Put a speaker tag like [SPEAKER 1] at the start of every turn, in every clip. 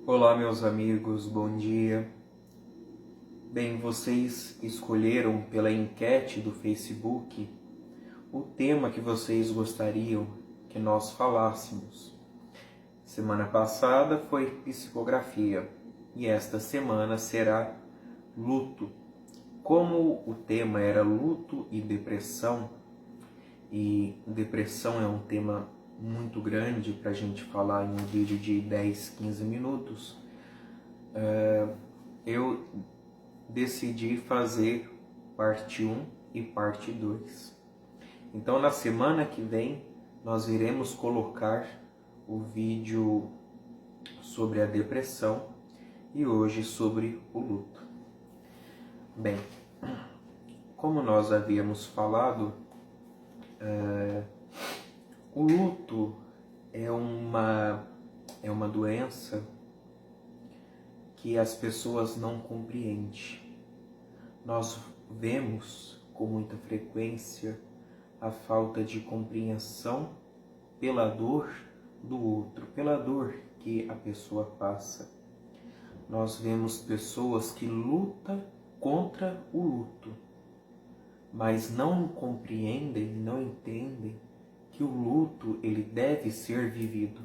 [SPEAKER 1] Olá, meus amigos, bom dia. Bem, vocês escolheram pela enquete do Facebook o tema que vocês gostariam que nós falássemos. Semana passada foi psicografia e esta semana será luto. Como o tema era luto e depressão depressão é um tema muito grande para a gente falar em um vídeo de 10, 15 minutos, eu decidi fazer parte 1 e parte 2. Então, na semana que vem, nós iremos colocar o vídeo sobre a depressão e hoje sobre o luto. Bem, como nós havíamos falado, o luto é uma doença que as pessoas não compreendem. Nós vemos com muita frequência a falta de compreensão pela dor do outro, pela dor que a pessoa passa. Nós vemos pessoas que lutam contra o luto, mas não compreendem, não entendem que o luto ele deve ser vivido.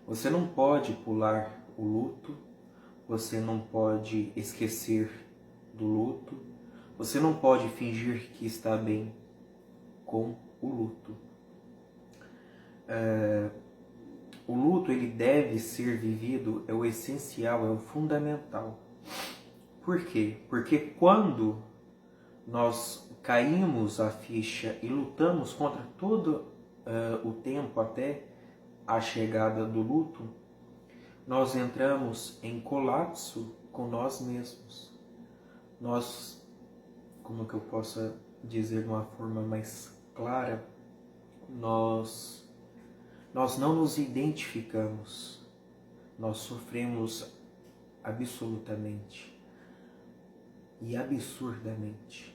[SPEAKER 1] Você não pode pular o luto, você não pode esquecer do luto, você não pode fingir que está bem com o luto. O luto ele deve ser vivido, é o essencial, é o fundamental. Por quê? Porque quando nós caímos a ficha e lutamos contra todo o tempo até a chegada do luto, nós entramos em colapso com nós mesmos. Nós, como que eu posso dizer de uma forma mais clara, nós não nos identificamos, nós sofremos absolutamente e absurdamente.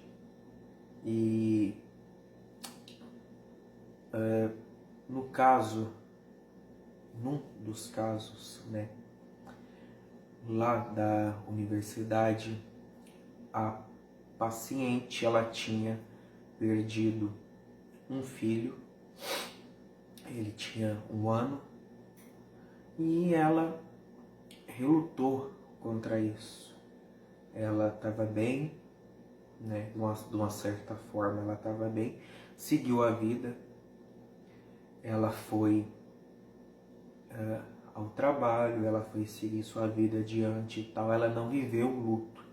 [SPEAKER 1] E num dos casos, lá da universidade, a paciente ela tinha perdido um filho, ele tinha 1 ano, e ela relutou contra isso. Ela estava bem, de uma certa forma ela estava bem, seguiu a vida, ela foi ao trabalho, ela foi seguir sua vida adiante e tal, ela não viveu o luto,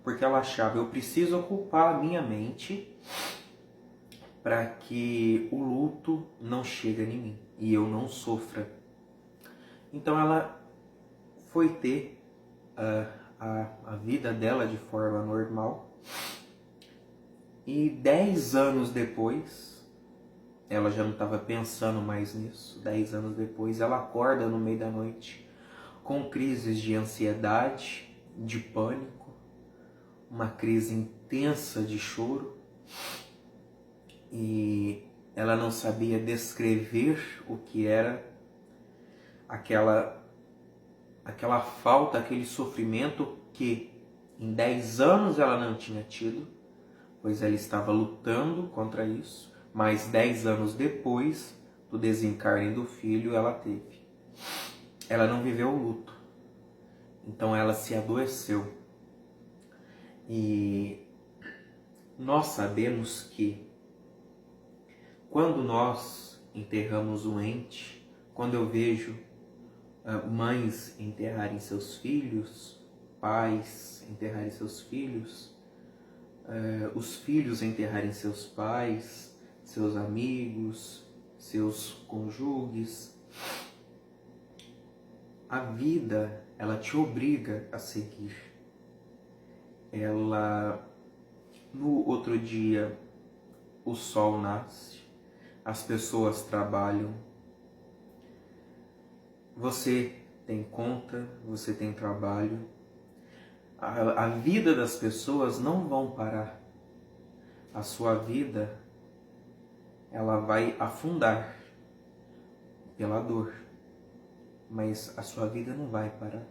[SPEAKER 1] porque ela achava, eu preciso ocupar a minha mente para que o luto não chegue em mim e eu não sofra. Então ela foi ter a vida dela de forma normal, e 10 anos depois, ela já não estava pensando mais nisso, 10 anos depois ela acorda no meio da noite com crises de ansiedade, de pânico, uma crise intensa de choro, e ela não sabia descrever o que era aquela falta, aquele sofrimento que em 10 anos ela não tinha tido, pois ela estava lutando contra isso, mas 10 anos depois do desencarne do filho ela teve. Ela não viveu o luto, então ela se adoeceu. E nós sabemos que quando nós enterramos um ente, quando eu vejo mães enterrarem seus filhos, pais enterrarem seus filhos, os filhos enterrarem seus pais, seus amigos, seus cônjuges, a vida, ela te obriga a seguir. No outro dia, o sol nasce, as pessoas trabalham, você tem conta, você tem trabalho, a vida das pessoas não vão parar. A sua vida, ela vai afundar pela dor. mas a sua vida não vai parar.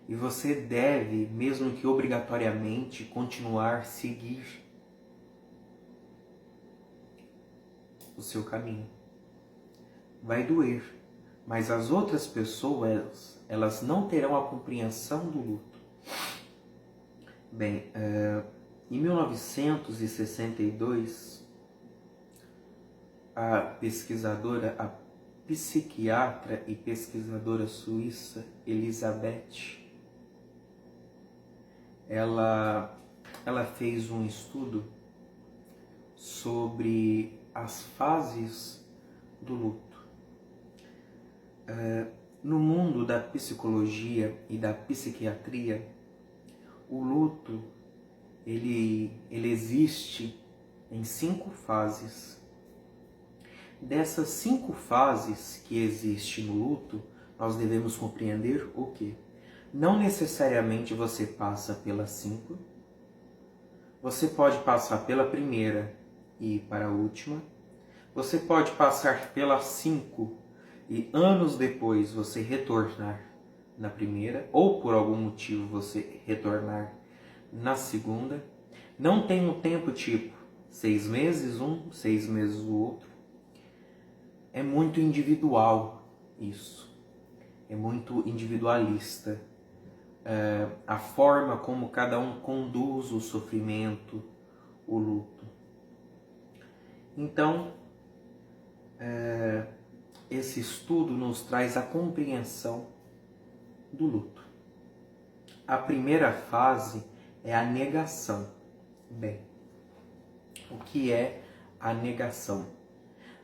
[SPEAKER 1] E você deve, mesmo que obrigatoriamente, continuar a seguir o seu caminho. Vai doer, mas as outras pessoas, elas não terão a compreensão do luto. Bem, em 1962, a pesquisadora, a psiquiatra e pesquisadora suíça Elisabeth, ela fez um estudo sobre as fases do luto. No mundo da psicologia e da psiquiatria, o luto ele existe em 5 fases. Dessas 5 fases que existem no luto, nós devemos compreender o quê? Não necessariamente você passa pelas 5. Você pode passar pela primeira e ir para a última. Você pode passar pelas 5 e anos depois você retornar na primeira, ou por algum motivo você retornar na segunda. Não tem um tempo tipo 6 meses um, 6 meses o outro. É muito individual isso. É muito individualista. A forma como cada um conduz o sofrimento, o luto. Então, esse estudo nos traz a compreensão do luto. A primeira fase é a negação. Bem, o que é a negação?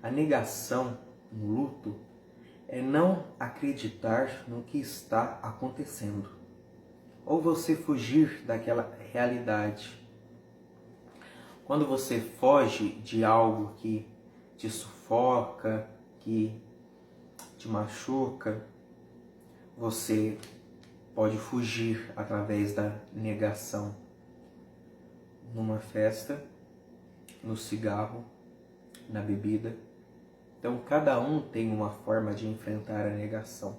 [SPEAKER 1] A negação no luto é não acreditar no que está acontecendo, ou você fugir daquela realidade. Quando você foge de algo que te sufoca, que te machuca, você pode fugir através da negação. Numa festa, no cigarro, na bebida. Então, cada um tem uma forma de enfrentar a negação.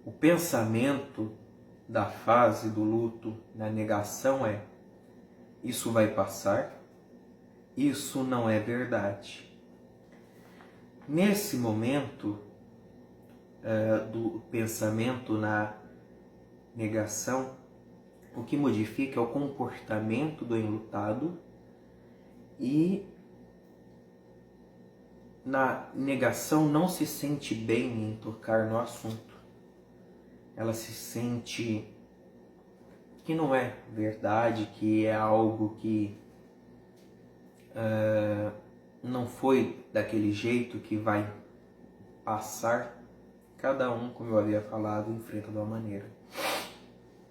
[SPEAKER 1] O pensamento da fase do luto, na negação é: isso vai passar, isso não é verdade. Nesse momento do pensamento na negação, o que modifica é o comportamento do enlutado, e na negação não se sente bem em tocar no assunto. Ela se sente que não é verdade, que é algo que não foi daquele jeito, que vai passar. Cada um, como eu havia falado, enfrenta de uma maneira.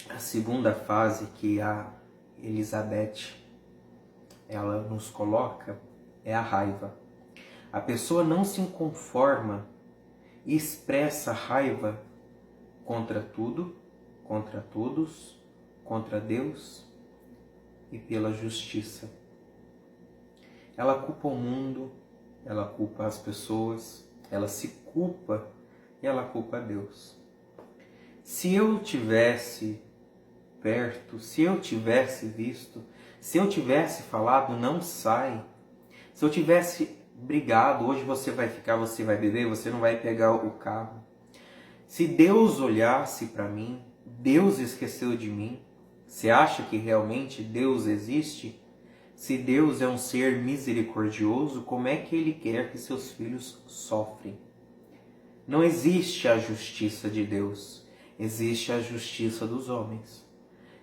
[SPEAKER 1] A segunda fase que a Elisabeth ela nos coloca é a raiva. A pessoa não se conforma e expressa raiva contra tudo, contra todos, contra Deus e pela justiça. Ela culpa o mundo, ela culpa as pessoas, ela se culpa e ela culpa Deus. Se eu tivesse perto, se eu tivesse visto, se eu tivesse falado, não sai. Se eu tivesse brigado, hoje você vai ficar, você vai beber, você não vai pegar o carro. Se Deus olhasse para mim, Deus esqueceu de mim. Você acha que realmente Deus existe? Se Deus é um ser misericordioso, como é que Ele quer que seus filhos sofrem? Não existe a justiça de Deus, existe a justiça dos homens.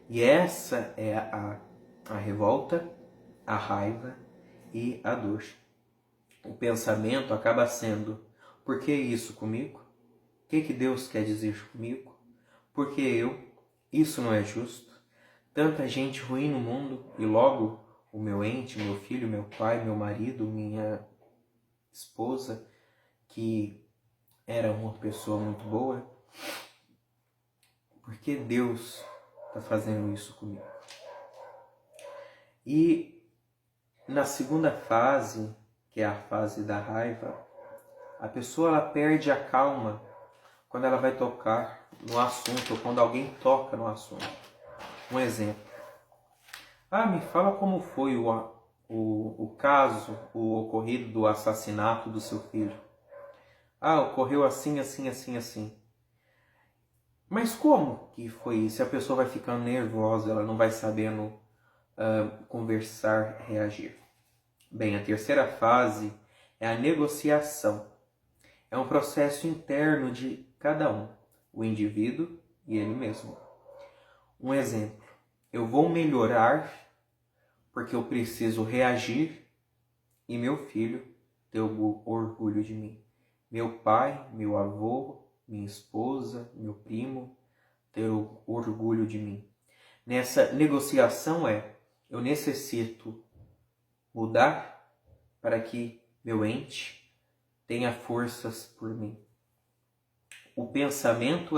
[SPEAKER 1] E essa é a revolta, a raiva e a dor. O pensamento acaba sendo: por que isso comigo? O que Deus quer dizer comigo? Por que eu? Isso não é justo. Tanta gente ruim no mundo e logo o meu ente, meu filho, meu pai, meu marido, minha esposa, que era uma pessoa muito boa. Por que Deus está fazendo isso comigo? E na segunda fase, que é a fase da raiva, A pessoa ela perde a calma quando ela vai tocar no assunto, ou quando alguém toca no assunto. Um exemplo. Me fala como foi o caso, o ocorrido do assassinato do seu filho. Ocorreu assim, assim, assim, assim. Mas como que foi isso? A pessoa vai ficando nervosa, ela não vai sabendo conversar, reagir. Bem, a terceira fase é a negociação. É um processo interno de cada um, o indivíduo e ele mesmo. Um exemplo, eu vou melhorar porque eu preciso reagir e meu filho ter orgulho de mim. Meu pai, meu avô, minha esposa, meu primo ter orgulho de mim. Nessa negociação eu necessito mudar para que meu ente tenha forças por mim. O pensamento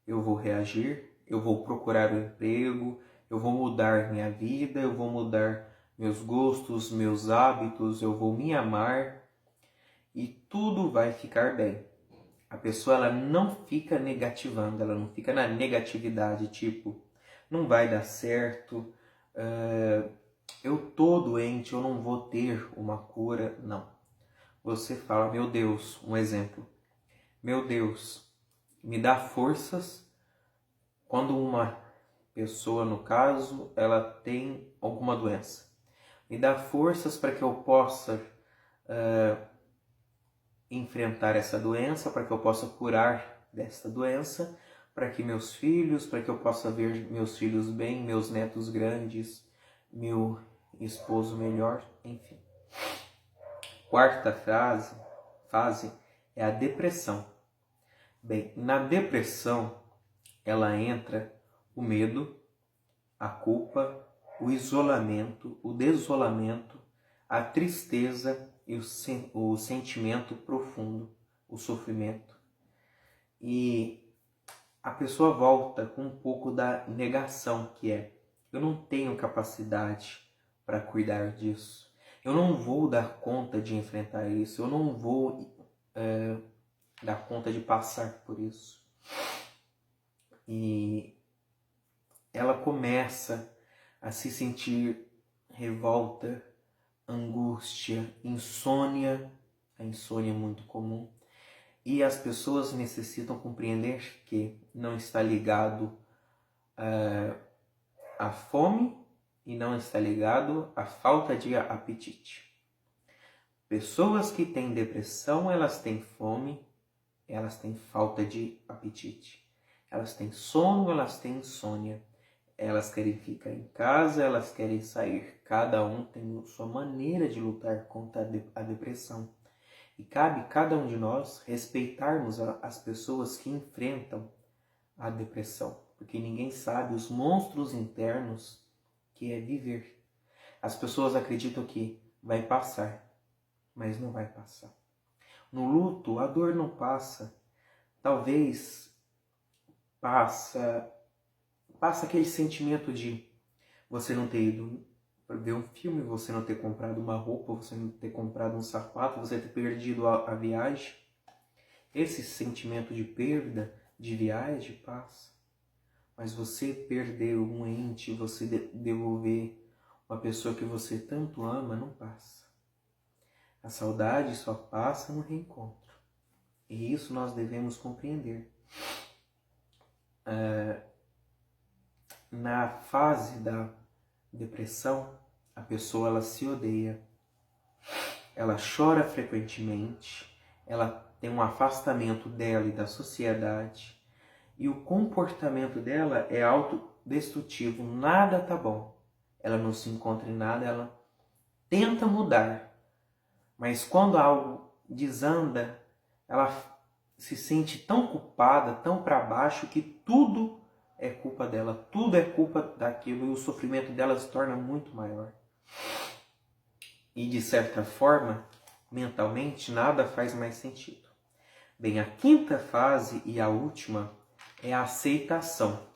[SPEAKER 1] eu vou reagir, eu vou procurar um emprego, eu vou mudar minha vida, eu vou mudar meus gostos, meus hábitos, eu vou me amar e tudo vai ficar bem. A pessoa ela não fica negativando, ela não fica na negatividade, tipo, não vai dar certo, eu tô doente, eu não vou ter uma cura, não. Você fala, meu Deus, um exemplo, meu Deus, me dá forças quando uma pessoa, no caso, ela tem alguma doença. Me dá forças para que eu possa enfrentar essa doença, para que eu possa curar desta doença, para que meus filhos, para que eu possa ver meus filhos bem, meus netos grandes, meu esposo melhor, enfim. Quarta fase é a depressão. Bem, na depressão, ela entra o medo, a culpa, o isolamento, o desolamento, a tristeza e o sentimento profundo, o sofrimento. E a pessoa volta com um pouco da negação, que é, eu não tenho capacidade para cuidar disso, eu não vou dar conta de enfrentar isso, eu não vou dar conta de passar por isso. E ela começa a se sentir revolta, angústia, insônia. A insônia é muito comum. E as pessoas necessitam compreender que não está ligado à fome e não está ligado à falta de apetite. Pessoas que têm depressão, elas têm fome, elas têm falta de apetite. Elas têm sono, elas têm insônia. Elas querem ficar em casa, elas querem sair. Cada um tem sua maneira de lutar contra a depressão. E cabe cada um de nós respeitarmos as pessoas que enfrentam a depressão. Porque ninguém sabe os monstros internos que é viver. As pessoas acreditam que vai passar, mas não vai passar. No luto, a dor não passa. Talvez passa aquele sentimento de você não ter ido ver um filme, você não ter comprado uma roupa, você não ter comprado um sapato, você ter perdido a viagem. Esse sentimento de perda, de viagem, passa. Mas você perder um ente, você devolver uma pessoa que você tanto ama, não passa. A saudade só passa no reencontro. E isso nós devemos compreender. Na fase da depressão, a pessoa ela se odeia, ela chora frequentemente, ela tem um afastamento dela e da sociedade, e o comportamento dela é autodestrutivo, nada tá bom. Ela não se encontra em nada, ela tenta mudar, mas quando algo desanda, ela se sente tão culpada, tão para baixo, que tudo é culpa dela, tudo é culpa daquilo, e o sofrimento dela se torna muito maior. E de certa forma, mentalmente, nada faz mais sentido. Bem, a quinta fase e a última é a aceitação.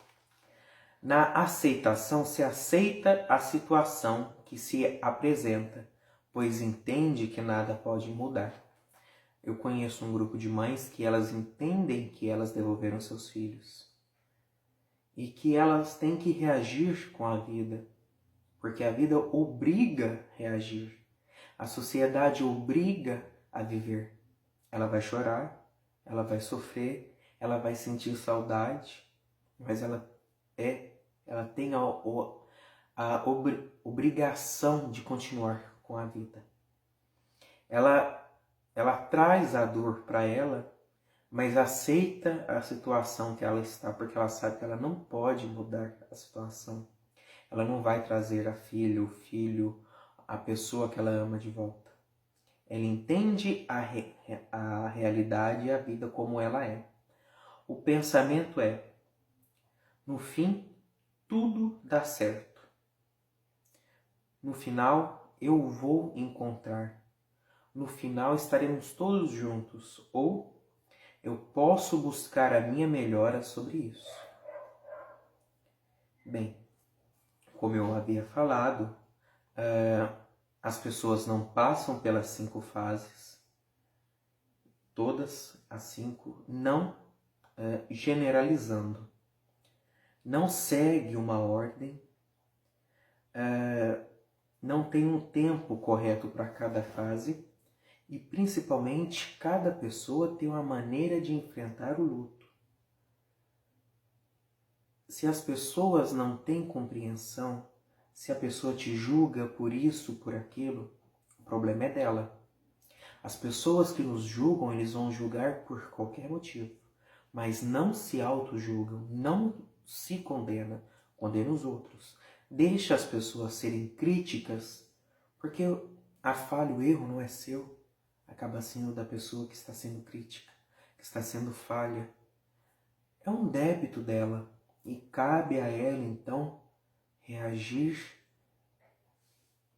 [SPEAKER 1] Na aceitação, se aceita a situação que se apresenta, pois entende que nada pode mudar. Eu conheço um grupo de mães que elas entendem que elas devolveram seus filhos e que elas têm que reagir com a vida, porque a vida obriga a reagir. A sociedade obriga a viver. Ela vai chorar, ela vai sofrer, ela vai sentir saudade, mas ela tem a obrigação de continuar com a vida. Ela traz a dor para ela, mas aceita a situação que ela está, porque ela sabe que ela não pode mudar a situação. Ela não vai trazer a filha, o filho, a pessoa que ela ama de volta. Ela entende a realidade e a vida como ela é. O pensamento é, no fim, tudo dá certo. No final, eu vou encontrar. No final, estaremos todos juntos. Ou eu posso buscar a minha melhora sobre isso. Bem, como eu havia falado, as pessoas não passam pelas 5 fases. Todas as 5, não generalizando. Não segue uma ordem, não tem um tempo correto para cada fase e, principalmente, cada pessoa tem uma maneira de enfrentar o luto. Se as pessoas não têm compreensão, se a pessoa te julga por isso, por aquilo, o problema é dela. As pessoas que nos julgam, eles vão julgar por qualquer motivo, mas não se auto-julgam, não se condena os outros. Deixa as pessoas serem críticas, porque a falha, o erro não é seu, acaba sendo da pessoa que está sendo crítica, que está sendo falha. É um débito dela e cabe a ela, então, reagir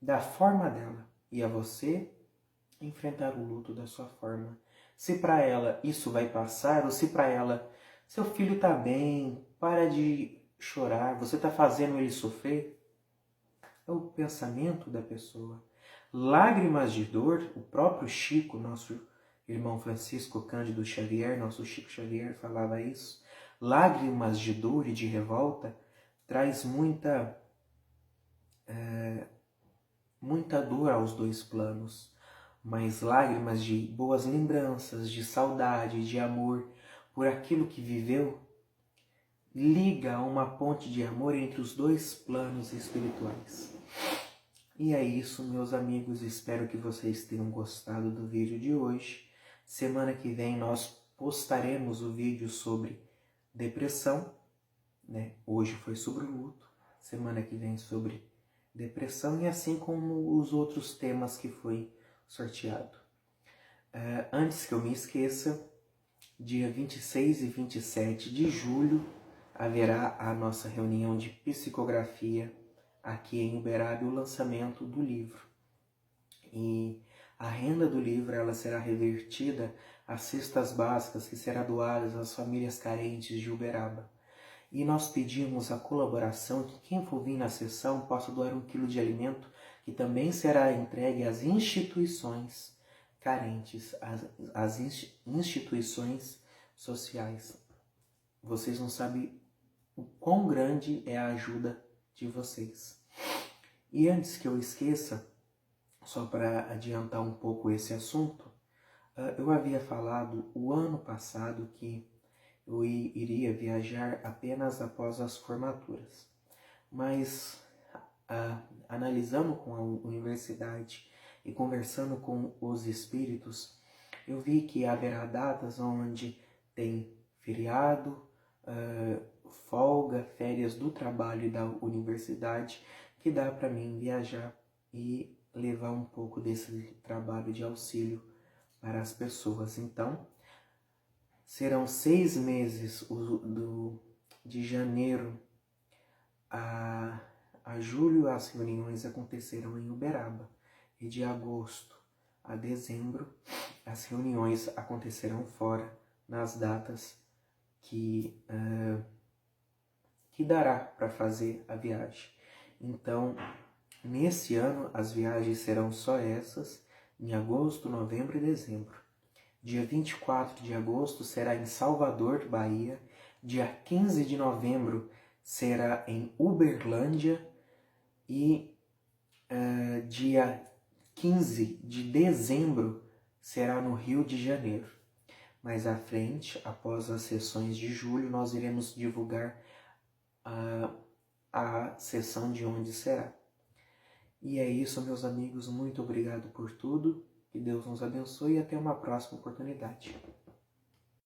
[SPEAKER 1] da forma dela e a você enfrentar o luto da sua forma. Se para ela isso vai passar, ou se para ela, seu filho está bem, para de chorar, você está fazendo ele sofrer, é o pensamento da pessoa. Lágrimas de dor, o próprio Chico, nosso irmão Francisco Cândido Xavier, nosso Chico Xavier falava isso, lágrimas de dor e de revolta traz muita dor aos 2 planos, mas lágrimas de boas lembranças, de saudade, de amor por aquilo que viveu, liga uma ponte de amor entre os 2 planos espirituais. E é isso, meus amigos, espero que vocês tenham gostado do vídeo de hoje. Semana que vem nós postaremos o vídeo sobre depressão, né? Hoje foi sobre o luto, semana que vem sobre depressão e assim como os outros temas que foi sorteado. Antes que eu me esqueça, dia 26 e 27 de julho haverá a nossa reunião de psicografia aqui em Uberaba e o lançamento do livro. E a renda do livro ela será revertida às cestas básicas que serão doadas às famílias carentes de Uberaba. E nós pedimos a colaboração que quem for vir na sessão possa doar 1 quilo de alimento que também será entregue às instituições carentes, às instituições sociais. Vocês não sabem o quão grande é a ajuda de vocês. E antes que eu esqueça, só para adiantar um pouco esse assunto, eu havia falado o ano passado que eu iria viajar apenas após as formaturas. Mas, analisando com a universidade e conversando com os espíritos, eu vi que haverá datas onde tem feriado, folga, férias do trabalho e da universidade, que dá para mim viajar e levar um pouco desse trabalho de auxílio para as pessoas. Então, serão 6 meses de janeiro a julho, as reuniões acontecerão em Uberaba. E de agosto a dezembro, as reuniões acontecerão fora, nas datas que dará para fazer a viagem. Então, nesse ano, as viagens serão só essas, em agosto, novembro e dezembro. Dia 24 de agosto será em Salvador, Bahia. Dia 15 de novembro será em Uberlândia. E dia 15 de dezembro será no Rio de Janeiro. Mais à frente, após as sessões de julho, nós iremos divulgar a sessão de onde será. E é isso, meus amigos. Muito obrigado por tudo. Que Deus nos abençoe e até uma próxima oportunidade.